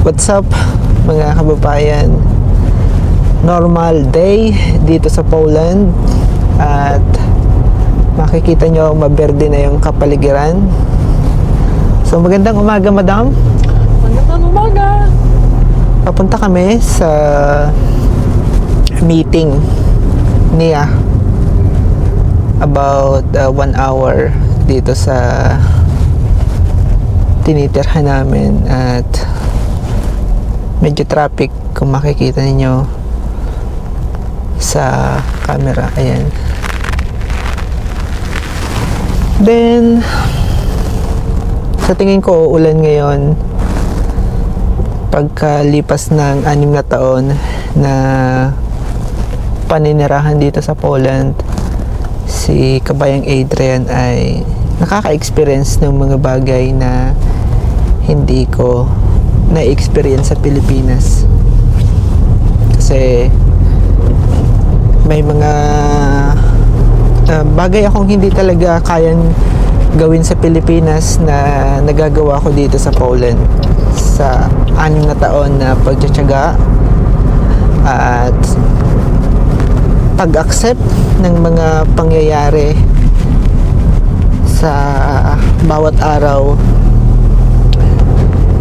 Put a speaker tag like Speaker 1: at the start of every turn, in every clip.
Speaker 1: What's up mga kababayan? Normal day dito sa Poland at makikita nyo maberde na yung kapaligiran. So magandang umaga, madam.
Speaker 2: Magandang umaga.
Speaker 1: Papunta kami sa meeting niya about 1 hour dito sa tinitirhan namin at medyo traffic kung makikita ninyo sa camera. Ayan. Then sa tingin ko ulan ngayon pagkalipas ng 6 na taon na paninirahan dito sa Poland. Si Kabayang Adrian ay nakaka-experience ng mga bagay na hindi ko na-experience sa Pilipinas. Kasi may mga bagay akong hindi talaga kayang gawin sa Pilipinas na nagagawa ko dito sa Poland sa 6 na taon na pagtsatsaga at pag-accept ng mga pangyayari sa bawat araw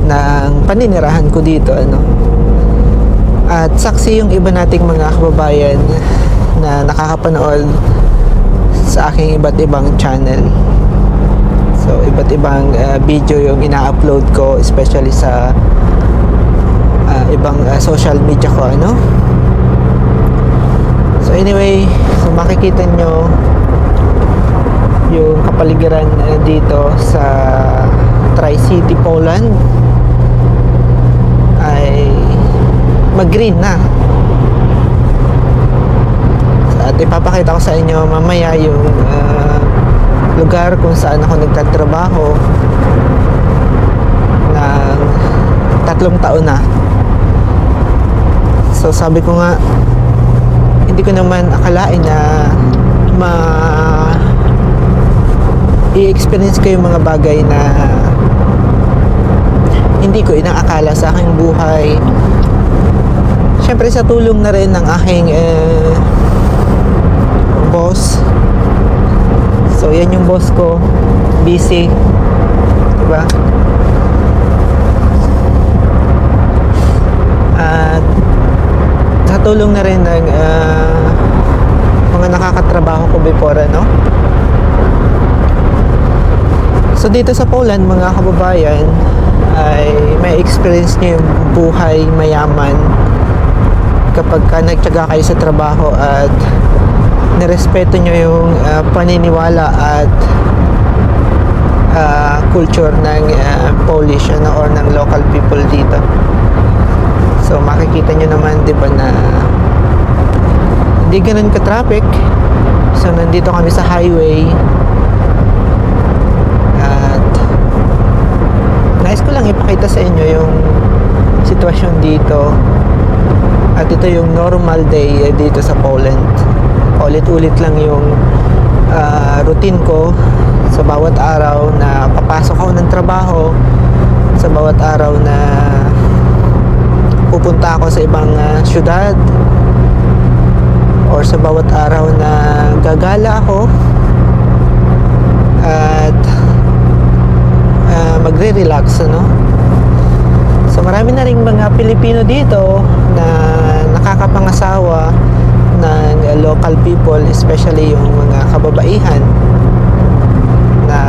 Speaker 1: ng paninirahan ko dito, at saksi yung iba nating mga kababayan na nakakapanood sa aking iba't ibang channel. So iba't ibang video yung ina-upload ko, especially sa ibang social media ko, So anyway, so makikita nyo yung kapaligiran dito sa Tri-City, Poland ay mag-green na. At ipapakita ko sa inyo mamaya yung lugar kung saan ako nagtatrabaho ng 3 taon na. So sabi ko nga, hindi ko naman akalain na i-experience ko yung mga bagay na hindi ko inaakala sa aking buhay. Siyempre sa tulong na rin ng aking boss. So yan yung boss ko, busy, diba? At sa tulong na rin ng mga nakakatrabaho ko before, So dito sa Poland, mga kababayan, ay may experience nyo yung buhay mayaman kapag nagtiyaga kayo sa trabaho at nirespeto nyo yung paniniwala at culture ng Polish or ng local people dito. So makikita nyo naman, diba, na hindi ganun ka-traffic. So nandito kami sa highway at nais ko lang ipakita sa inyo yung sitwasyon dito. At ito yung normal day dito sa Poland. Ulit-ulit lang yung routine ko sa bawat araw na papasok ako ng trabaho, sa bawat araw na pupunta ako sa ibang syudad, or sa bawat araw na gagala ako at magre-relax, So marami na ring mga Pilipino dito na nakakapangasawa ng local people, especially yung mga kababaihan, na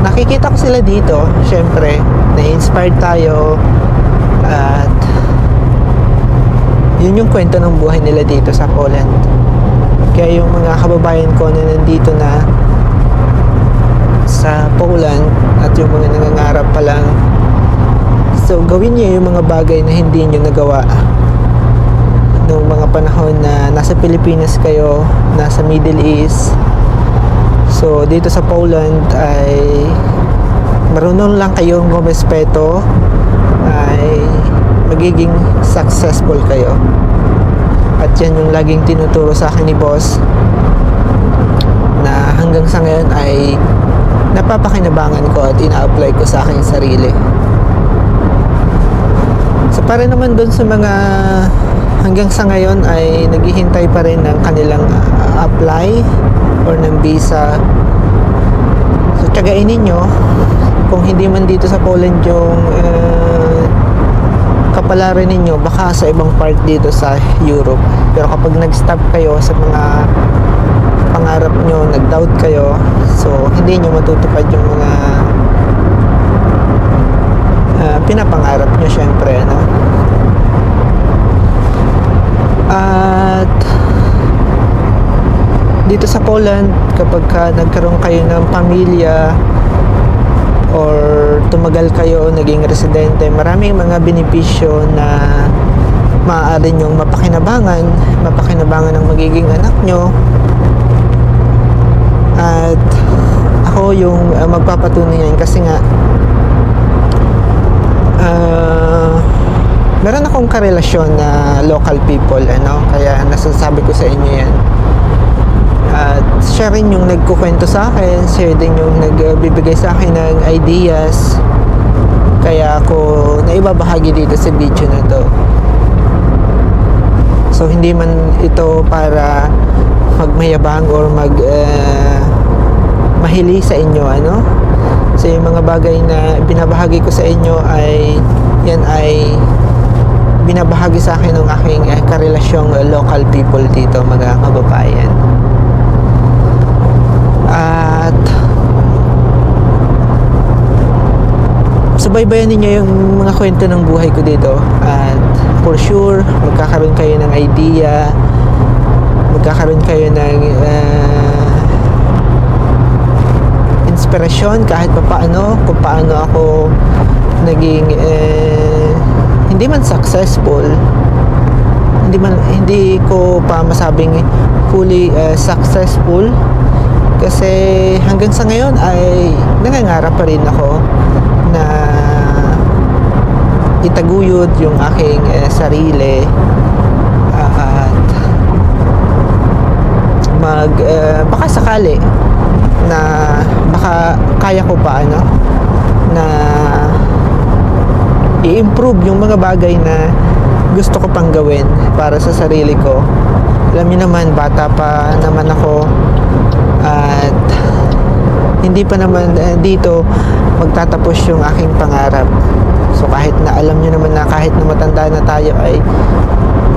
Speaker 1: nakikita ko sila dito. Syempre na-inspired tayo at yun yung kwento ng buhay nila dito sa Poland. Kaya yung mga kababayan ko na nandito na sa Poland at yung mga nangangarap pa lang, so gawin niyo yung mga bagay na hindi niyo nagawa noong mga panahon na nasa Pilipinas kayo, nasa Middle East. So dito sa Poland ay marunong lang kayong gumespeto, ay magiging successful kayo. At yan yung laging tinuturo sa akin ni boss, na hanggang sa ngayon ay napapakinabangan ko at ina-apply ko sa aking sarili. para naman doon sa mga hanggang sa ngayon ay naghihintay pa rin ng kanilang apply or ng visa. So tiyagain ninyo kung hindi man dito sa Poland yung kapalaran ninyo, baka sa ibang part dito sa Europe. Pero kapag nag-stop kayo sa mga pangarap nyo, nag-doubt kayo, so hindi nyo matutupad yung mga pinapangarap nyo, syempre, ano? At dito sa Poland, kapag nagkaroon kayo ng pamilya or tumagal kayo, naging residente, maraming mga benepisyo na maaari nyong mapakinabangan ng magiging anak nyo. At ako yung magpapatunay yan kasi nga meron akong karelasyon na local people, ano, kaya nasasabi ko sa inyo yan. At siya rin yung nagkukwento sa akin, siya din yung nagbibigay sa akin ng ideas, kaya ako naibabahagi dito sa video na to. So hindi man ito para magmayabang or mahili sa inyo, ano. So yung mga bagay na binabahagi ko sa inyo ay yan ay binabahagi sa akin ng aking karelasyong local people dito, mga kababayan. At subaybayan ninyo yung mga kwento ng buhay ko dito, at for sure magkakaroon kayo ng idea, magkakaroon kayo ng inspirasyon kahit paano kung paano ako naging hindi man successful, hindi ko pa masabing fully successful, kasi hanggang sa ngayon ay nangangarap pa rin ako na itaguyod yung aking sarili at baka sakali na baka kaya ko pa, ano, na i-improve yung mga bagay na gusto ko pang gawin para sa sarili ko. Alam niyo naman, bata pa naman ako at hindi pa naman dito magtatapos yung aking pangarap. So kahit na alam niyo naman na kahit na matanda na tayo ay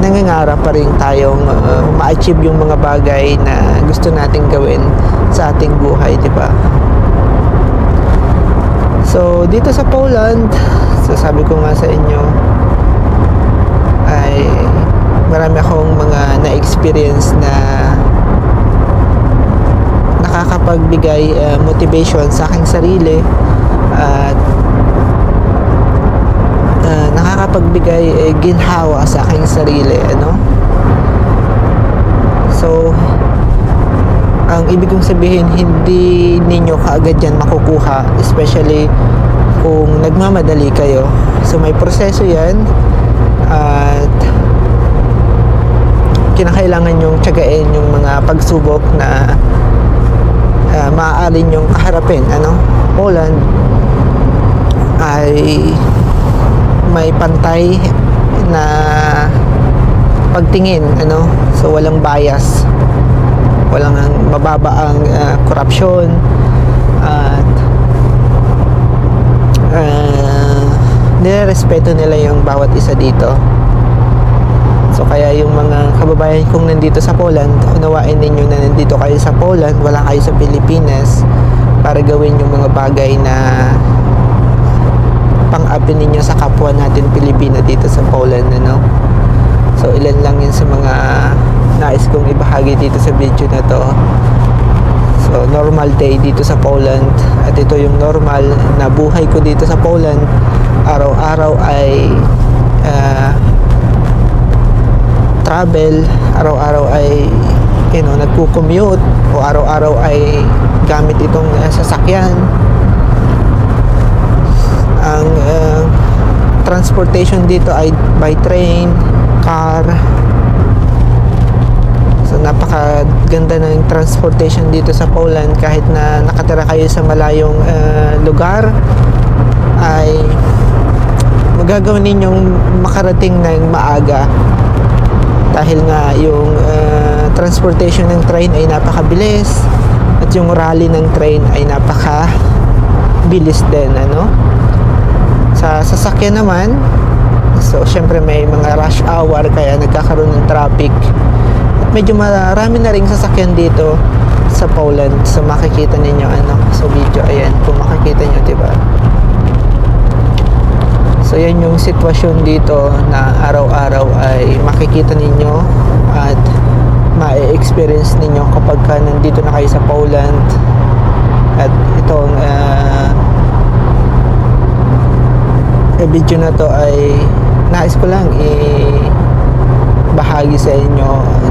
Speaker 1: nangangarap pa rin tayong ma-achieve yung mga bagay na gusto nating gawin sa ating buhay, di ba? So dito sa Poland, sabi ko nga sa inyo, ay marami akong mga na-experience na nakakapagbigay motivation sa aking sarili at nakakapagbigay ginhawa sa aking sarili, ano. So ang ibig kong sabihin, hindi ninyo kaagad yan makukuha, especially kung nagmamadali kayo. So may proseso yan at kinakailangan nyong tiyagain yung mga pagsubok na maaari nyong kaharapin, ano. Poland ay may pantay na pagtingin, ano. So walang bias, walang mababa ang korupsyon at nirerespeto nila yung bawat isa dito. So kaya yung mga kababayan kong nandito sa Poland, unawain ninyo na nandito kayo sa Poland, wala kayo sa Pilipinas para gawin yung mga bagay na pang-api ninyo sa kapwa natin Pilipino dito sa Poland, ano. So ilan lang yun sa mga nais kong ibahagi dito sa video na to. So normal day dito sa Poland, at ito yung normal na buhay ko dito sa Poland. Araw-araw ay travel, araw-araw ay nagko-commute, o araw-araw ay gamit itong sasakyan. Ang transportation dito ay by train, car. So napakaganda ng transportation dito sa Poland. Kahit na nakatira kayo sa malayong lugar, ay gagawin ninyong makarating ng maaga dahil nga yung transportation ng train ay napakabilis at yung rally ng train ay napakabilis din, ano. Sa sasakyan naman, so syempre may mga rush hour kaya nagkakaroon ng traffic at medyo marami na ring sasakyan dito sa Poland. So makikita ninyo sa video, ayan, kung makikita nyo, diba? So yan yung sitwasyon dito na araw-araw ay makikita ninyo at ma-experience ninyo kapag nandito na kayo sa Poland. At itong video na to ay nais ko lang bahagi sa inyo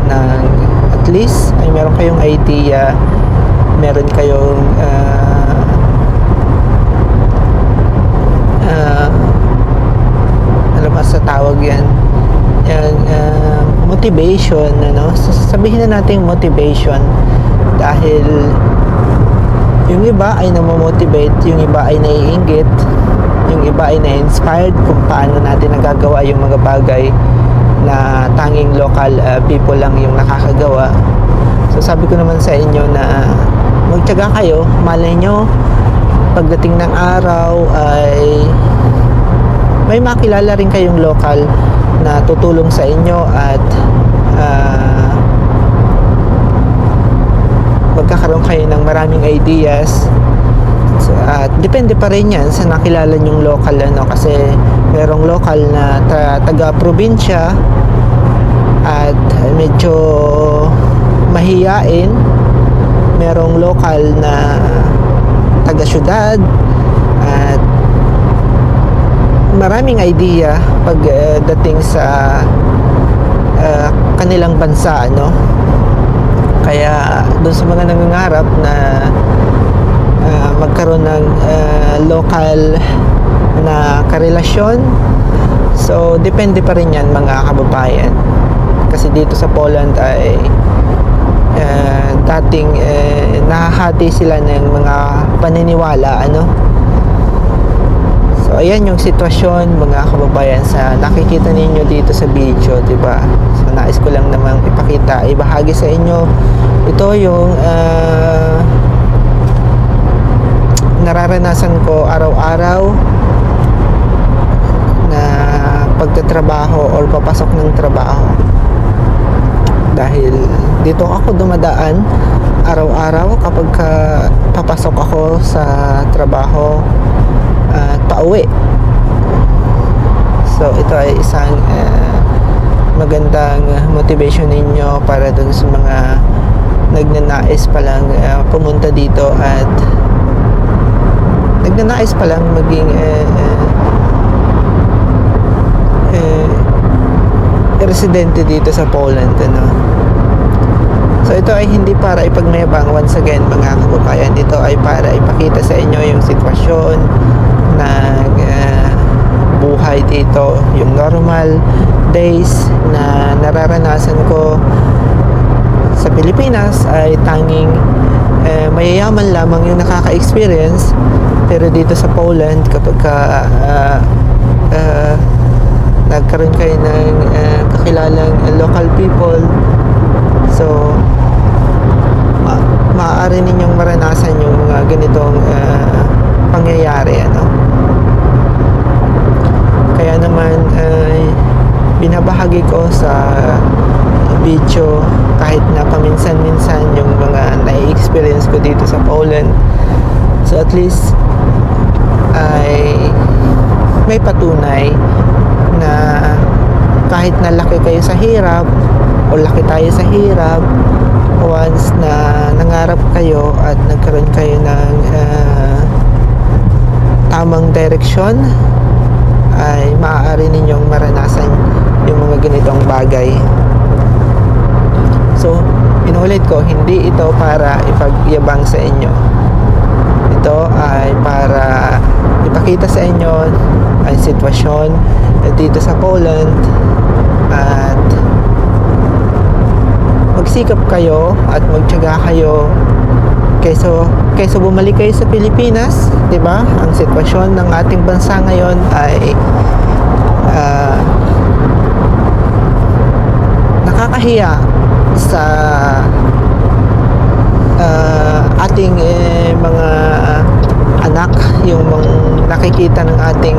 Speaker 1: ng at least ay meron kayong idea, meron kayong ano ba sa tawag yan, motivation, sabihin na natin motivation, dahil yung iba ay namomotivate, yung iba ay naiinggit, yung iba ay na-inspired kung paano natin nagagawa yung mga bagay na tanging local people lang yung nakakagawa. So sabi ko naman sa inyo na magtiyaga kayo, malay nyo pagdating ng araw ay may makilala rin kayong local na tutulong sa inyo at magkakaroon kayo ng maraming ideas. At depende pa rin yan sa nakilala nyong local, kasi merong local na taga-probinsya at medyo mahiyain, merong local na taga-syudad at maraming idea pagdating sa kanilang bansa, kaya doon sa mga nangangarap na magkaroon ng local na karelasyon, so depende pa rin yan mga kababayan, kasi dito sa Poland ay dating nahahati sila ng mga paniniwala, so ayan yung sitwasyon mga kababayan sa nakikita ninyo dito sa video, diba? So nais ko lang namang ipakita, ibahagi sa inyo ito yung nararanasan ko araw-araw na pagtatrabaho or papasok ng trabaho, dahil dito ako dumadaan araw-araw kapag papasok ako sa trabaho at pauwi. So ito ay isang magandang motivation ninyo para dun sa mga nagnanais palang pumunta dito at nagnanais palang maging residente dito sa Poland, So ito ay hindi para ipagmayabang, once again mga kababayan, ito ay para ipakita sa inyo yung sitwasyon ng buhay dito, yung normal days na nararanasan ko sa Pilipinas ay tanging mayayaman lamang yung nakaka-experience, pero dito sa Poland kapag nagkaroon kayo ng kakilalang local people, so maaari ninyong maranasan yung mga ganitong pangyayari, kaya naman binabahagi ko sa video kahit na paminsan-minsan yung mga na-experience ko dito sa Poland, so at least ay may patunay na kahit na laki kayo sa hirap o laki tayo sa hirap, once na nangarap kayo at nagkaroon kayo ng tamang direksyon, ay maaari ninyong maranasan yung mga ganitong bagay. So inuulit ko, hindi ito para ipagyabang sa inyo, ito ay para ipakita sa inyo ang sitwasyon dito sa Poland at magsikap kayo at magtiyaga kayo kaysa bumalik kayo sa Pilipinas, 'di ba? Ang sitwasyon ng ating bansa ngayon ay nakakahiya sa ating mga anak, yung nakikita ng ating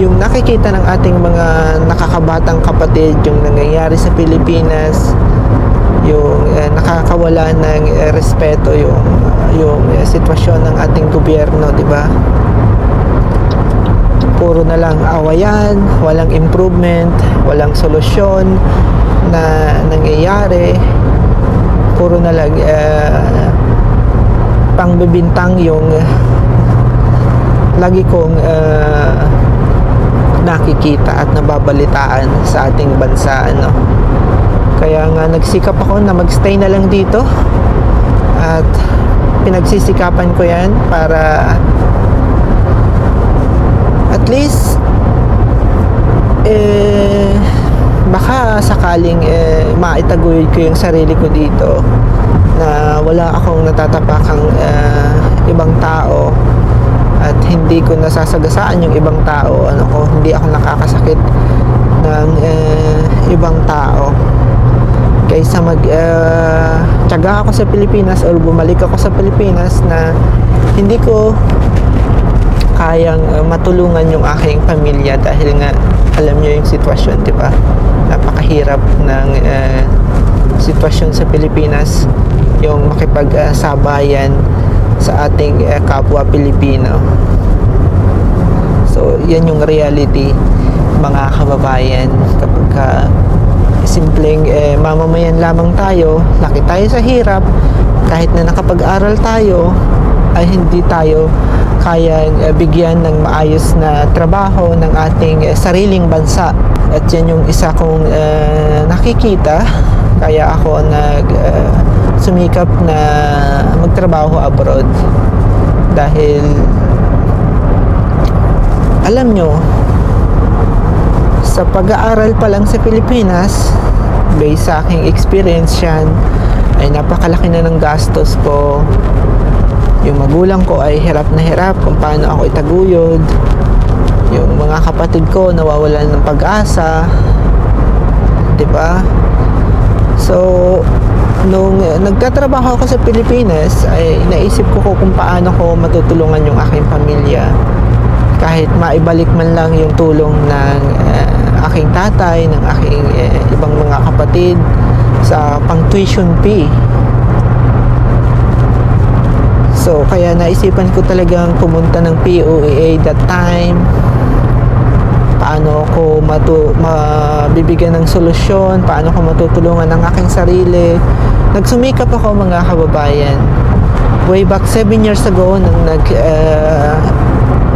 Speaker 1: yung nakikita ng ating mga nakakabatang kapatid, yung nangyayari sa Pilipinas, yung nakakawala ng respeto, yung sitwasyon ng ating gobyerno, di ba? Puro na lang awayan, walang improvement, walang solusyon na nangyayari. Puro na lang pangbibintang yung lagi kong nakikita at nababalitaan sa ating bansa, ano. Kaya nga nagsikap ako na magstay na lang dito at pinagsisikapan ko yan para at least baka sakaling maitaguyod ko yung sarili ko dito na wala akong natatapakang ibang tao at hindi ko nasasagasaan yung ibang tao, hindi ako nakakasakit ng ibang tao. Kaysa tiyaga ako sa Pilipinas or bumalik ako sa Pilipinas na hindi ko kayang matulungan yung aking pamilya dahil nga alam niyo yung sitwasyon, di ba? Napakahirap ng sitwasyon sa Pilipinas, yung makipagsabayan sa ating kapwa Pilipino. So, yan yung reality, mga kababayan. Kapag simpleng mamamayan lamang tayo, laki tayo sa hirap, kahit na nakapag-aral tayo, ay hindi tayo kayang bigyan ng maayos na trabaho ng ating sariling bansa. At yan yung isa kong nakikita, kaya ako sumikap na magtrabaho abroad. Dahil alam nyo, sa pag-aaral pa lang sa Pilipinas, based sa aking experience yan, ay napakalaki na ng gastos ko. Yung magulang ko ay hirap na hirap kung paano ako itaguyod. Yung mga kapatid ko nawawalan ng pag-asa, diba? So, nung nagtatrabaho ako sa Pilipinas, ay naisip ko kung paano ko matutulungan yung aking pamilya. Kahit maibalik man lang yung tulong ng aking tatay, ng aking ibang mga kapatid sa pang-tuition fee. So, kaya naisipan ko talagang pumunta ng POEA that time. Paano ko mabibigyan ng solusyon, paano ko matutulungan ang aking sarili. Nagsumikap ako, mga kababayan. Way back 7 years ago, nang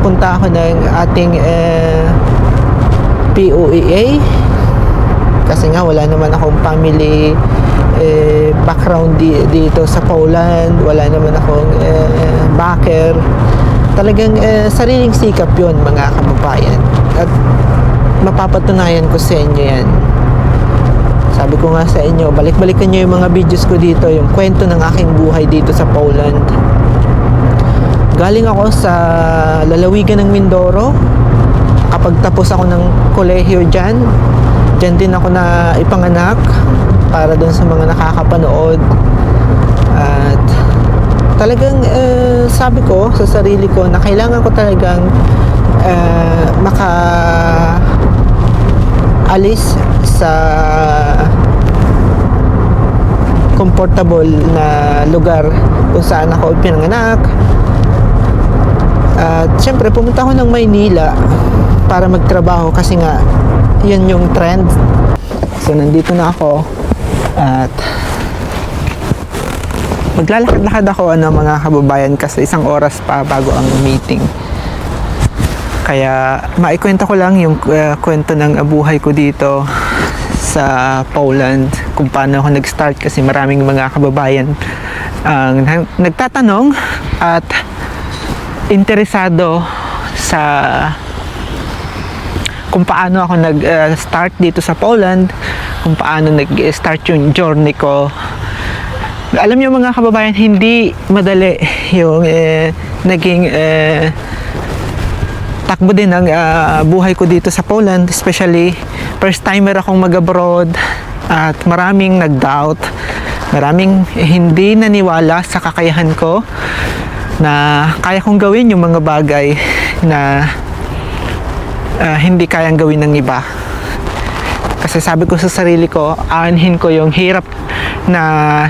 Speaker 1: punta ako ng ating POEA. Kasi nga, wala naman akong family background dito sa Poland, wala naman akong backer. Talagang sariling sikap yon, mga kababayan, at mapapatunayan ko sa inyo yan. Sabi ko nga sa inyo, balik-balikan nyo yung mga videos ko dito, yung kwento ng aking buhay dito sa Poland. Galing ako sa lalawigan ng Mindoro. Kapag tapos ako ng kolehiyo dyan din ako na ipanganak, para dun sa mga nakakapanood. At talagang sabi ko sa sarili ko na kailangan ko talagang makaalis sa comfortable na lugar kung saan ako pinanganak. At syempre pumunta ako ng Maynila para magtrabaho kasi nga yun yung trend. So nandito na ako at maglalakad-lakad ako, mga kababayan, kasi 1 oras pa bago ang meeting. Kaya maikwento ko lang yung kwento ng buhay ko dito sa Poland, kung paano ako nag-start, kasi maraming mga kababayan ang nagtatanong at interesado sa kung paano ako nag-start dito sa Poland, kung paano nag-start yung journey ko. Alam niyo, mga kababayan, hindi madali yung naging takbo din ang buhay ko dito sa Poland, especially first timer akong mag-abroad at maraming nag-doubt, maraming hindi naniwala sa kakayahan ko na kaya kong gawin yung mga bagay na hindi kayang gawin ng iba. Kasi sabi ko sa sarili ko, aanhin ko yung hirap na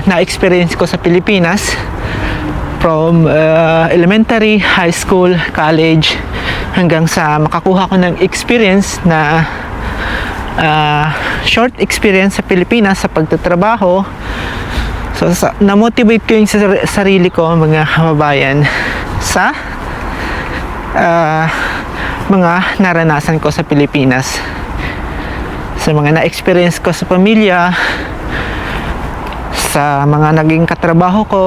Speaker 1: na-experience ko sa Pilipinas from elementary, high school, college, hanggang sa makakuha ko ng experience na short experience sa Pilipinas sa pagtatrabaho. So na-motivate ko yung sarili ko, mga kababayan, sa mga naranasan ko sa Pilipinas, sa mga na-experience ko sa pamilya, sa mga naging katrabaho ko,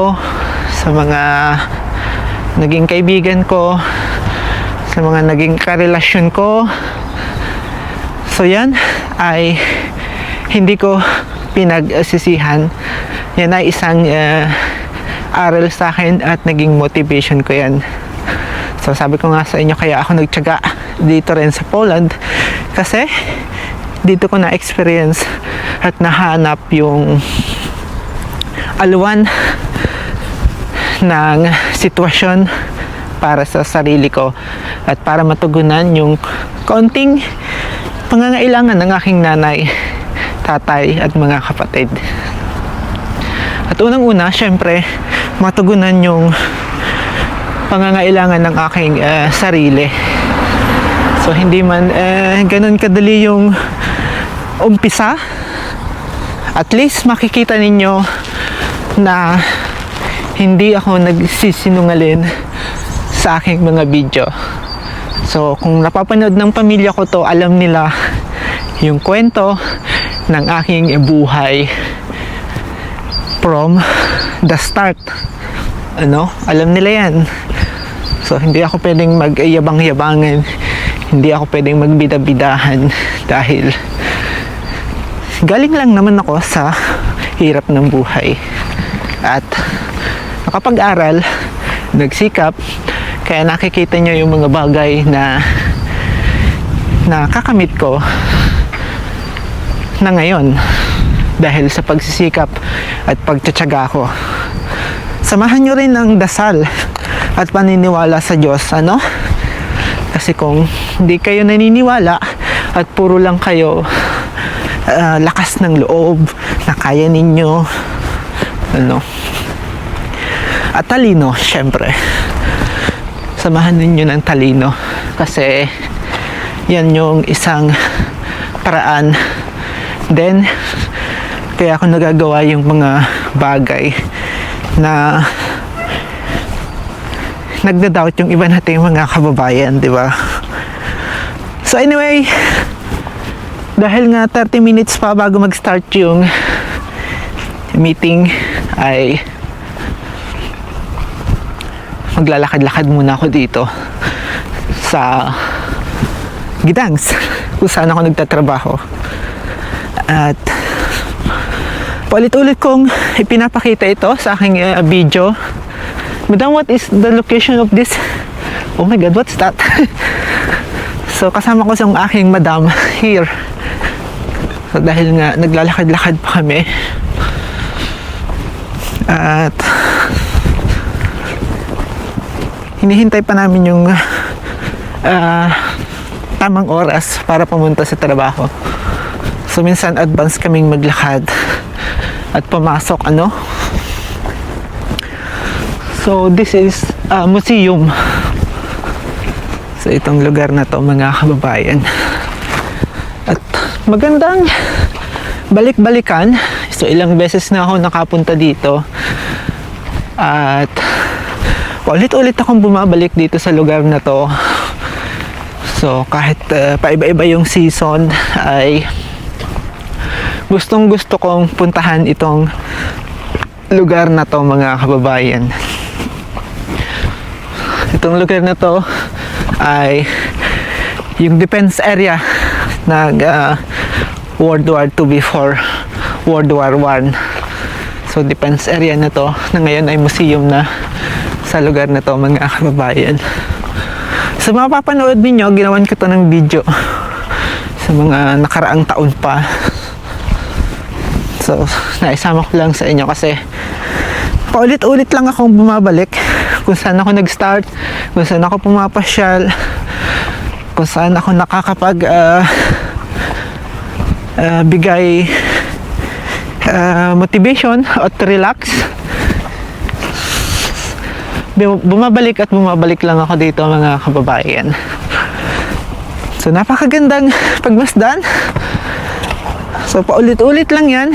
Speaker 1: sa mga naging kaibigan ko, sa mga naging karelasyon ko. So yan ay hindi ko pinagsisihan. Yan ay isang aral sa akin at naging motivation ko yan. So sabi ko nga sa inyo, kaya ako nagtiyaga dito rin sa Poland, kasi dito ko na-experience at nahanap yung aluwan ng sitwasyon para sa sarili ko at para matugunan yung kaunting pangangailangan ng aking nanay, tatay at mga kapatid. At unang-una, syempre, matugunan yung pangangailangan ng aking sarili. So hindi man ganun kadali yung umpisa, at least makikita ninyo na hindi ako nagsisinungaling sa aking mga video. So kung napapanood ng pamilya ko to, alam nila yung kwento ng aking buhay from the start. Alam nila yan. So hindi ako pwedeng mag-yabang-yabangan, hindi ako pwedeng magbida-bidahan, dahil galing lang naman ako sa hirap ng buhay at nakapag-aral, nagsikap, kaya nakikita nyo yung mga bagay na nakakamit ko na ngayon dahil sa pagsisikap at pagtsatsaga ko. Samahan nyo rin ang dasal at paniniwala sa Diyos, kasi kung hindi kayo naniniwala at puro lang kayo lakas ng loob na kaya ninyo, at talino, syempre samahan ninyo ng talino, kasi yan yung isang paraan then kaya ako nagagawa yung mga bagay na nagda-doubt yung iba nating mga kababayan, di ba? So anyway, dahil nga 30 minutes pa bago mag-start yung meeting, ay maglalakad-lakad muna ako dito sa Gdansk, kung saan ako nagtatrabaho. At paulit-ulit kong ipinapakita ito sa aking video. Madam, what is the location of this? Oh my God, what's that? So kasama ko sa aking madam here. So dahil nga naglalakad-lakad pa kami, at hinihintay pa namin yung tamang oras para pumunta sa trabaho. So minsan advance kaming maglakad at pumasok. So this is museum. So itong lugar na to, mga kababayan, at magandang balik-balikan. So ilang beses na ako nakapunta dito at ulit-ulit akong bumabalik dito sa lugar na to. So kahit paiba-iba yung season, ay gustong-gusto kong puntahan itong lugar na to, mga kababayan. Itong lugar na to ay yung defense area ng World War II before World War I. So defense area na to, na ngayon ay museum na sa lugar na to, mga kababayan. Sa mga papanood ninyo, ginawan ko to ng video sa mga nakaraang taon pa. So, naisama ko lang sa inyo kasi paulit-ulit lang akong bumabalik kung saan ako nag-start, kung saan ako pumapasyal, kung saan ako nakakapag bigay motivation at relax. Bumabalik at bumabalik lang ako dito mga kababayan. So napakagandang pagmasdan. So paulit-ulit lang yan.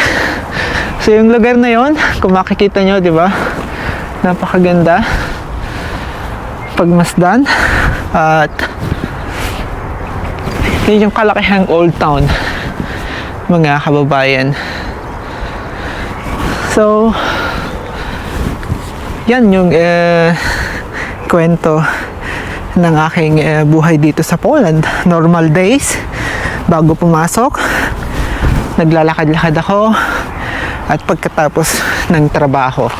Speaker 1: So yung lugar na yon, kung makikita nyo, di ba? Napakaganda pagmasdan. At yun yung kalakihang old town mga kababayan. So yan yung kwento ng aking buhay dito sa Poland. Normal days bago pumasok, naglalakad-lakad ako, at pagkatapos ng trabaho,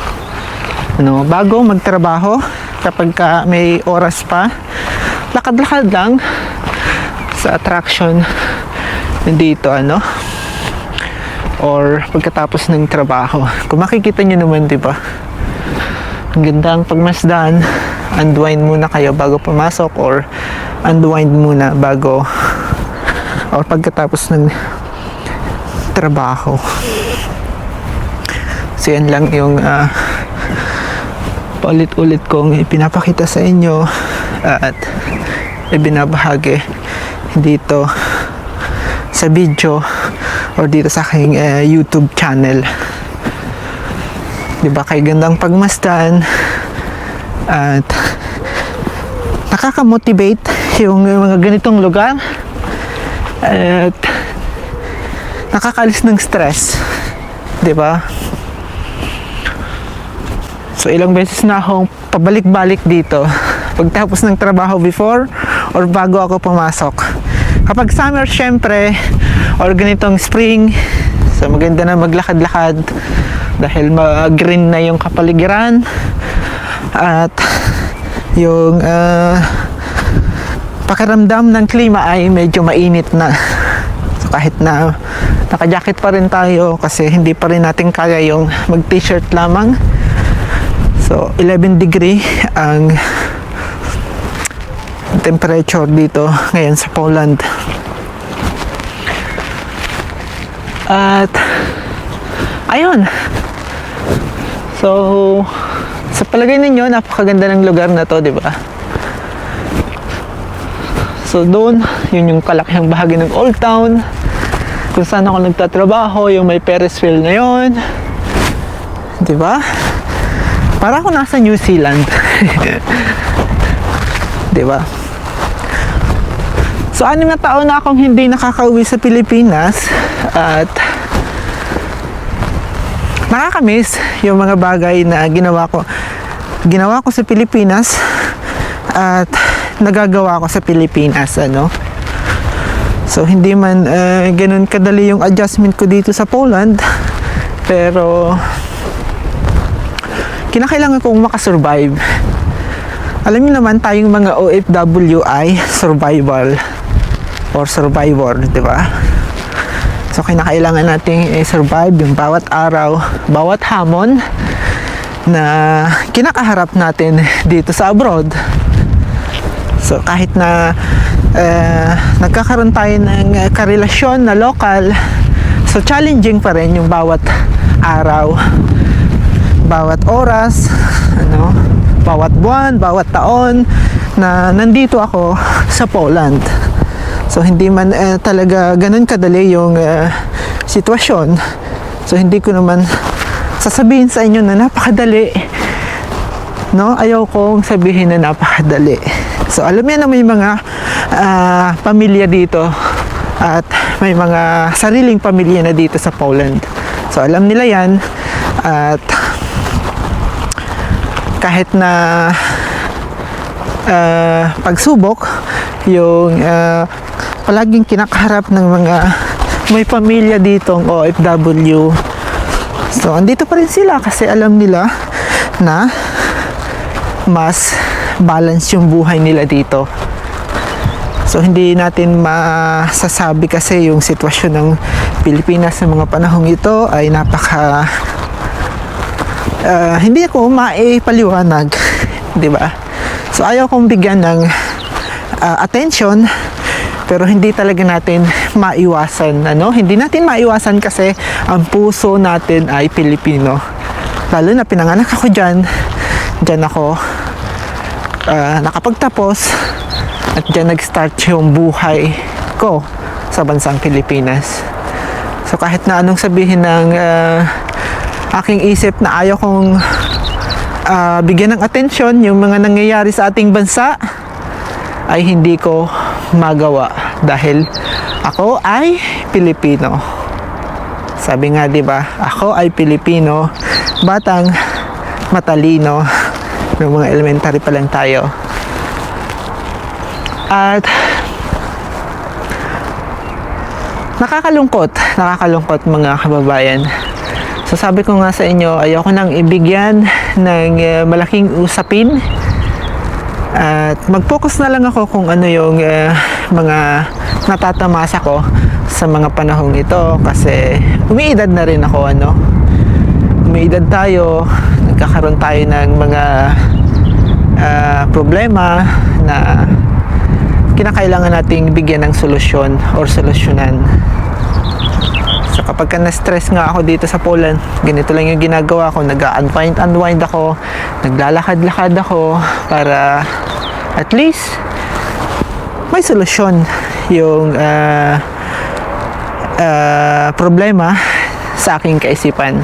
Speaker 1: bago magtrabaho, kapag may oras pa, lakad-lakad lang sa attraction dito, or pagkatapos ng trabaho. Kung makikita nyo naman, di ba, ang ganda ang pagmasdan. Unwind muna kayo bago pumasok, or unwind muna bago or pagkatapos ng trabaho. So yan lang yung paulit-ulit kong ipinapakita sa inyo at ibinabahagi dito sa video or dito sa aking YouTube channel. Diba, kay gandang pagmasdan at nakaka-motivate yung mga ganitong lugar at nakakalis ng stress, diba? So ilang beses na akong pabalik-balik dito pagtapos ng trabaho, before or bago ako pumasok. Kapag summer, syempre, or ganitong spring, so maganda na maglakad-lakad dahil green na yung kapaligiran at yung pakiramdam ng klima ay medyo mainit na. So kahit na naka-jacket pa rin tayo kasi hindi pa rin natin kaya yung mag-t-shirt lamang. So 11 degree ang temperature dito ngayon sa Poland. At ayun. So sa palagay ninyo, napakaganda ng lugar na to, di ba? So doon, yun yung kalakihang bahagi ng Old Town kung saan ako nagtatrabaho, yung may Ferris wheel na yun, di ba? Para ako nasa New Zealand. Di ba? So 6 na taon na akong hindi nakakauwi sa Pilipinas at nakakamiss yung mga bagay na ginawa ko sa Pilipinas at nagagawa ko sa Pilipinas, So hindi man ganun kadali yung adjustment ko dito sa Poland, pero kinakailangan kong makasurvive. Alam niyo naman, tayong mga OFW ay survival or survivor, di ba? So kinakailangan nating i-survive yung bawat araw, bawat hamon na kinakaharap natin dito sa abroad. So kahit na nagkakaroon tayo ng karelasyon na local, so challenging pa rin yung bawat araw, bawat oras, bawat buwan, bawat taon na nandito ako sa Poland. So hindi man talaga ganun kadali yung sitwasyon. So hindi ko naman sasabihin sa inyo na napakadali. Ayaw kong sabihin na napakadali. So alam niyo na may mga pamilya dito at may mga sariling pamilya na dito sa Poland. So alam nila yan at kahit na pagsubok yung palaging kinakaharap ng mga may pamilya ditong OFW. So andito pa rin sila kasi alam nila na mas balance yung buhay nila dito So hindi natin masasabi kasi yung sitwasyon ng Pilipinas sa mga panahong ito ay napaka hindi ako maipaliwanag, di ba? So ayaw kong bigyan ng attention, pero hindi talaga natin maiwasan, ano? Hindi natin maiwasan kasi ang puso natin ay Pilipino. Lalo na pinanganak ako diyan ako nakapagtapos at diyan nag-start yung buhay ko sa bansang Pilipinas. So kahit na anong sabihin ng aking isip na ayaw kong bigyan ng atensyon yung mga nangyayari sa ating bansa, ay hindi ko magawa dahil ako ay Pilipino. Sabi nga, 'di ba? Ako ay Pilipino, batang matalino. Ng mga elementary pa lang tayo. At nakakalungkot mga kababayan. So sabi ko nga sa inyo, ayoko nang ibigyan ng malaking usapin. At mag-focus na lang ako kung ano yung mga natatamasa ko sa mga panahong ito kasi umiidad na rin ako, ano. Umiidad tayo, nagkakaroon tayo ng mga problema na kinakailangan nating bigyan ng solusyon or solusyonan. So kapag ka na-stress nga ako dito sa Poland, ganito lang yung ginagawa ko, nag-unwind ako, naglalakad-lakad ako para at least may solusyon yung problema sa aking kaisipan.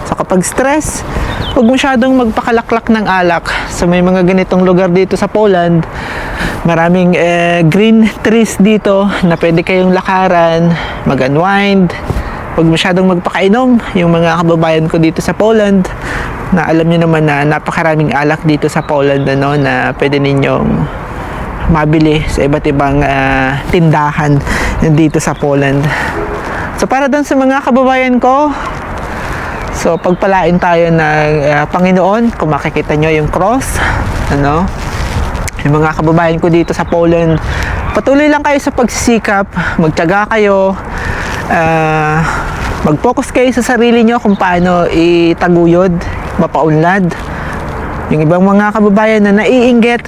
Speaker 1: So kapag stress, huwag masyadong magpakalaklak ng alak. So may mga ganitong lugar dito sa Poland, maraming green trees dito na pwede kayong lakaran, mag-unwind. Huwag masyadong magpakainom. Yung mga kababayan ko dito sa Poland, na alam niyo naman na napakaraming alak dito sa Poland, ano, na pwede ninyong mabili sa iba't ibang tindahan dito sa Poland. So para doon sa mga kababayan ko, so pagpalain tayo ng Panginoon. Kung makikita nyo yung cross, ano, yung mga kababayan ko dito sa Poland, patuloy lang kayo sa pagsisikap, magtiyaga kayo, mag-focus kayo sa sarili nyo kung paano itaguyod, mapaunlad yung ibang mga kababayan na naiinggit.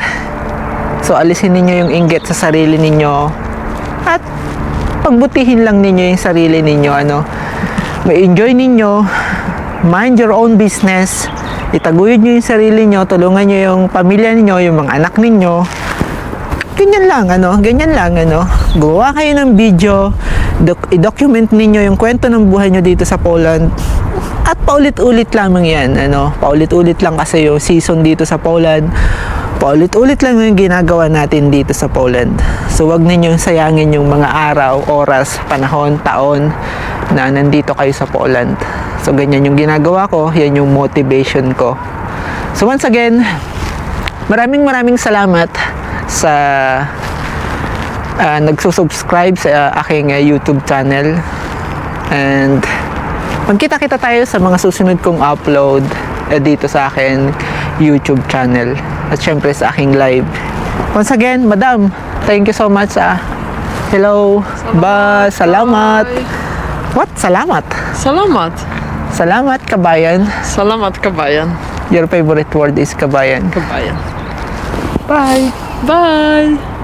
Speaker 1: So alisin ninyo yung inggit sa sarili ninyo at pagbutihin lang ninyo yung sarili ninyo, ano, ma-enjoy ninyo, mind your own business, itaguyod nyo yung sarili nyo, tulungan nyo yung pamilya ninyo, yung mga anak ninyo. Ganyan lang, ano. Gawa kayo ng video, i-document ninyo yung kwento ng buhay nyo dito sa Poland. At paulit-ulit lamang yan, ano. Paulit-ulit lang kasi yung season dito sa Poland. Paulit-ulit lang yung ginagawa natin dito sa Poland. So wag ninyong sayangin yung mga araw, oras, panahon, taon na nandito kayo sa Poland. So ganyan yung ginagawa ko, yan yung motivation ko. So once again, maraming salamat sa nagsusubscribe sa aking YouTube channel. And magkita-kita tayo sa mga susunod kong upload dito sa akin YouTube channel. At syempre sa aking live. Once again, Madam, thank you so much. Hello. Bye. Salamat. What? Salamat?
Speaker 2: Salamat.
Speaker 1: Salamat, kabayan.
Speaker 2: Salamat, kabayan.
Speaker 1: Your favorite word is kabayan.
Speaker 2: Kabayan.
Speaker 1: Bye.
Speaker 2: Bye.